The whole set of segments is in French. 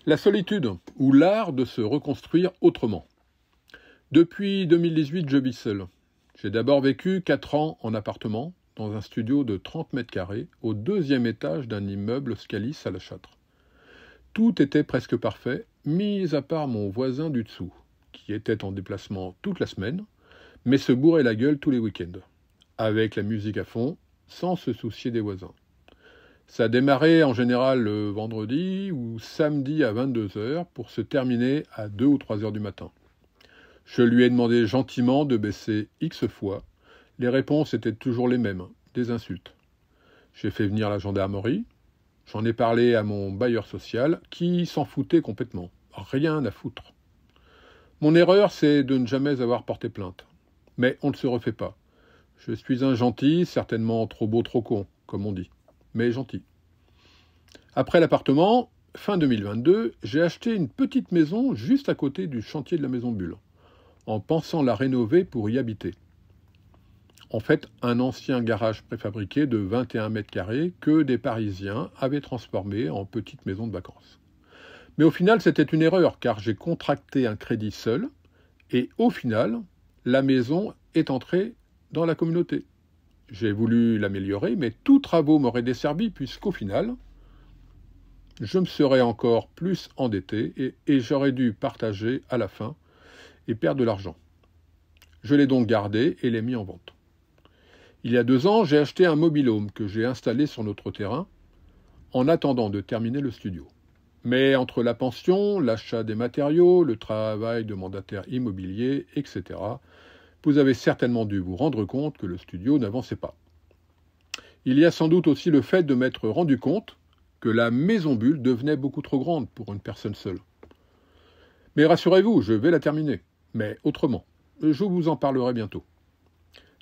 La solitude, ou l'art de se reconstruire autrement. Depuis 2018, je vis seul. J'ai d'abord vécu 4 ans en appartement, dans un studio de 30 mètres carrés, au 2e étage d'un immeuble Scalis à La Châtre. Tout était presque parfait, mis à part mon voisin du dessous, qui était en déplacement toute la semaine, mais se bourrait la gueule tous les week-ends, avec la musique à fond, sans se soucier des voisins. Ça démarrait en général le vendredi ou samedi à 22 heures pour se terminer à 2 ou 3 heures du matin. Je lui ai demandé gentiment de baisser X fois. Les réponses étaient toujours les mêmes, des insultes. J'ai fait venir la gendarmerie. J'en ai parlé à mon bailleur social qui s'en foutait complètement. Rien à foutre. Mon erreur, c'est de ne jamais avoir porté plainte. Mais on ne se refait pas. Je suis un gentil, certainement trop beau, trop con, comme on dit. Mais gentil. Après l'appartement, fin 2022, j'ai acheté une petite maison juste à côté du chantier de la Maison Bulle, en pensant la rénover pour y habiter. En fait, un ancien garage préfabriqué de 21 mètres carrés que des Parisiens avaient transformé en petite maison de vacances. Mais au final, c'était une erreur, car j'ai contracté un crédit seul, et au final, la maison est entrée dans la communauté. J'ai voulu l'améliorer, mais tous travaux m'auraient desservi, puisqu'au final, je me serais encore plus endetté et j'aurais dû partager à la fin et perdre de l'argent. Je l'ai donc gardé et l'ai mis en vente. Il y a 2 ans, j'ai acheté un mobil-home que j'ai installé sur notre terrain en attendant de terminer le studio. Mais entre la pension, l'achat des matériaux, le travail de mandataire immobilier, etc., vous avez certainement dû vous rendre compte que le studio n'avançait pas. Il y a sans doute aussi le fait de m'être rendu compte que la Maison Bulle devenait beaucoup trop grande pour une personne seule. Mais rassurez-vous, je vais la terminer, mais autrement. Je vous en parlerai bientôt.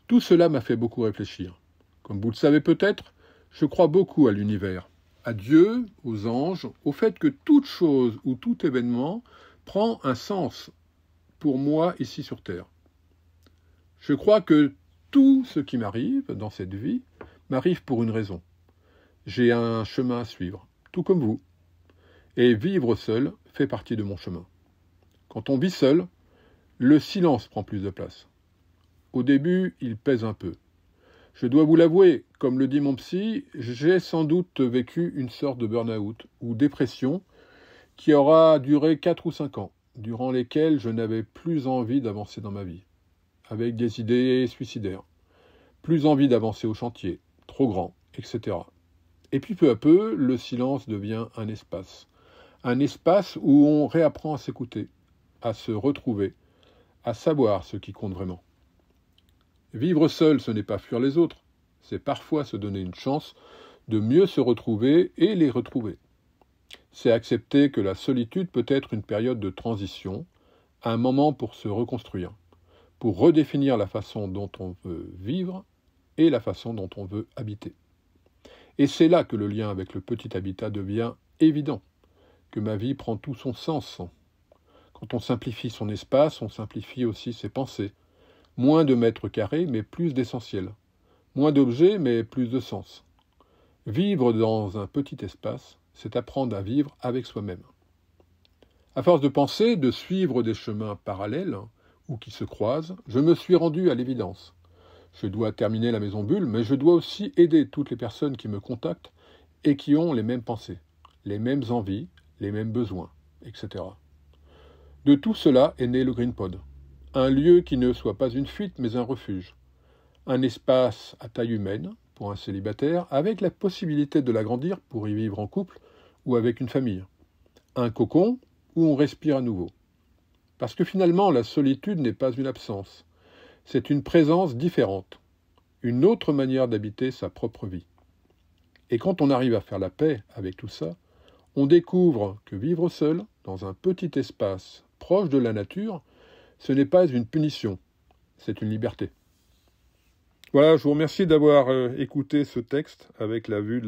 Tout cela m'a fait beaucoup réfléchir. Comme vous le savez peut-être, je crois beaucoup à l'univers, à Dieu, aux anges, au fait que toute chose ou tout événement prend un sens pour moi ici sur Terre. Je crois que tout ce qui m'arrive dans cette vie m'arrive pour une raison. J'ai un chemin à suivre, tout comme vous. Et vivre seul fait partie de mon chemin. Quand on vit seul, le silence prend plus de place. Au début, il pèse un peu. Je dois vous l'avouer, comme le dit mon psy, j'ai sans doute vécu une sorte de burn-out ou dépression qui aura duré 4 ou 5 ans, durant lesquels je n'avais plus envie d'avancer dans ma vie, avec des idées suicidaires, plus envie d'avancer au chantier, trop grand, etc. Et puis peu à peu, le silence devient un espace où on réapprend à s'écouter, à se retrouver, à savoir ce qui compte vraiment. Vivre seul, ce n'est pas fuir les autres, c'est parfois se donner une chance de mieux se retrouver et les retrouver. C'est accepter que la solitude peut être une période de transition, un moment pour se reconstruire, pour redéfinir la façon dont on veut vivre et la façon dont on veut habiter. Et c'est là que le lien avec le petit habitat devient évident, que ma vie prend tout son sens. Quand on simplifie son espace, on simplifie aussi ses pensées. Moins de mètres carrés, mais plus d'essentiel. Moins d'objets, mais plus de sens. Vivre dans un petit espace, c'est apprendre à vivre avec soi-même. À force de penser, de suivre des chemins parallèles, ou qui se croisent, je me suis rendu à l'évidence. Je dois terminer la Maison Bulle, mais je dois aussi aider toutes les personnes qui me contactent et qui ont les mêmes pensées, les mêmes envies, les mêmes besoins, etc. De tout cela est né le GreenPod. Un lieu qui ne soit pas une fuite, mais un refuge. Un espace à taille humaine, pour un célibataire, avec la possibilité de l'agrandir pour y vivre en couple ou avec une famille. Un cocon où on respire à nouveau. Parce que finalement, la solitude n'est pas une absence. C'est une présence différente. Une autre manière d'habiter sa propre vie. Et quand on arrive à faire la paix avec tout ça, on découvre que vivre seul, dans un petit espace proche de la nature, ce n'est pas une punition, c'est une liberté. Voilà, je vous remercie d'avoir écouté ce texte avec la vue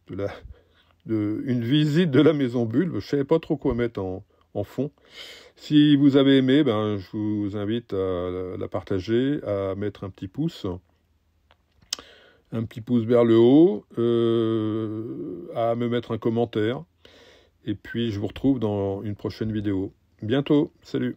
une visite de la Maison Bulle. Je ne savais pas trop quoi mettre en fond. Si vous avez aimé, je vous invite à la partager, à mettre un petit pouce vers le haut, à me mettre un commentaire. Et puis je vous retrouve dans une prochaine vidéo. Bientôt, salut!